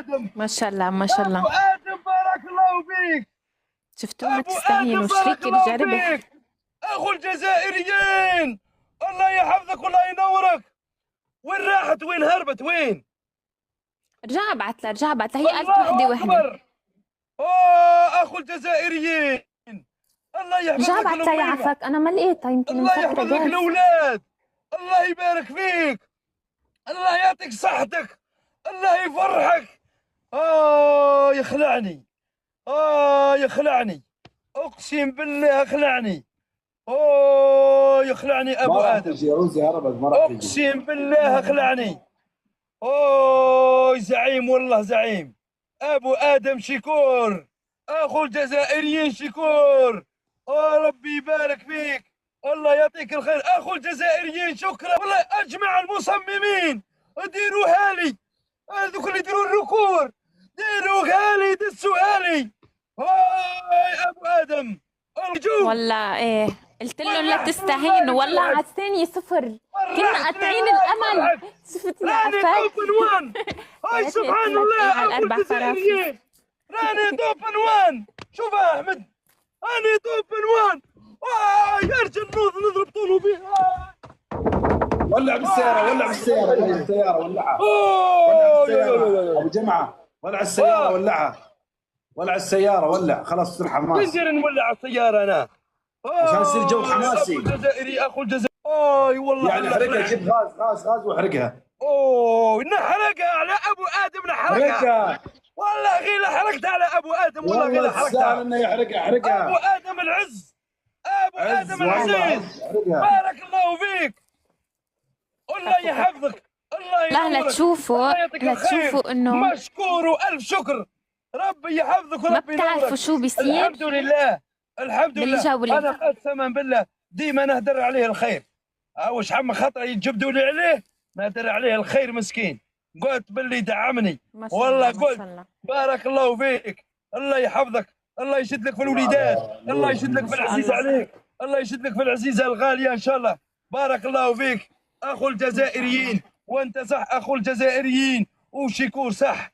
ادم، ما شاء الله ما شاء ابو الله. ادم بارك الله فيك، شفتوا ما ابو ادم تستهينوا، بارك شريكي الله رجع ربح. فيك، اخو الجزائريين، الله يحفظك والله ينورك. وين راحت؟ وين هربت؟ وين؟ رجع ابعت لها، رجع ابعت لها، هي قالت الله وحده وحده. اكبر. اوه اخو الجزائريين، الله يحفظ رجع لك ابعت لها يا الاميمه، عفاك، انا ما لقيتها يمكن الله يحفظ مفترة لك جاهز. الاولاد، الله يبارك فيك، الله يعطيك صحتك، الله يفرحك. يخلعني، يخلعني، اقسم بالله يخلعني. يخلعني ما ابو راح ادم، تجي يا روزي، هربت ما راح تجي. اقسم بالله يخلعني. زعيم والله زعيم، ابو ادم شكور، اخو الجزائريين شكور. ربي يبارك فيك، الله يعطيك الخير اخو الجزائريين، شكرا والله. اجمع المصممين ديروها لي، هذوك اللي يديروا الركور ديروها لي، دسوها لي. ابو ادم والله ايه قلت لهم لا تستهينوا، والله على الثانية صفر كنا قاطعين الامل. شفت يا راني عفاك؟ توب 1. هاي سبحان الله على اخو الاربع الجزائريين، راني توب 1. شوف يا احمد، راني توب 1. يرجع نضرب طوله بيه. ولع بالسياره، ولع بالسياره، ولع بالسياره، ولعها. ولع بالسياره ابو جمعه، ولع السياره، ولعها. ولع السياره، ولع خلاص تصير حماس. ندير نولع السياره انا عشان يصير جو حماسي. اخو الجزائري، اخو الجزائري. والله يعني احرقها، جيب غاز غاز غاز واحرقها. نحرقها على ابو ادم، نحرقها. والله غير حرقتها على ابو ادم، والله غير حرقتها. سهل انه يحرقها، احرقها. ابو ادم العز، ابو ادم العزيز، احرقها. بارك الله فيك، الله يحفظك، الله ينورك. لا تشوفوا، لا تشوفوا انه مشكور والف شكر، ربي يحفظك ما وربي ينورك. بتعرفوا شو بيصير. الحمد لله، الحمد لله. بالجولة. انا قسما بالله ديما نهدر عليه الخير، واش عم خاطر يجبدوا لي عليه، نهدر عليه الخير مسكين. قلت باللي دعمني، والله قلت بارك الله فيك، الله يحفظك، الله يشد لك في الوليدات، الله يشد لك في العزيز عليك، الله يشد لك في العزيزه الغاليه ان شاء الله. بارك الله فيك اخو الجزائريين، وانت صح اخو الجزائريين، وشكور صح،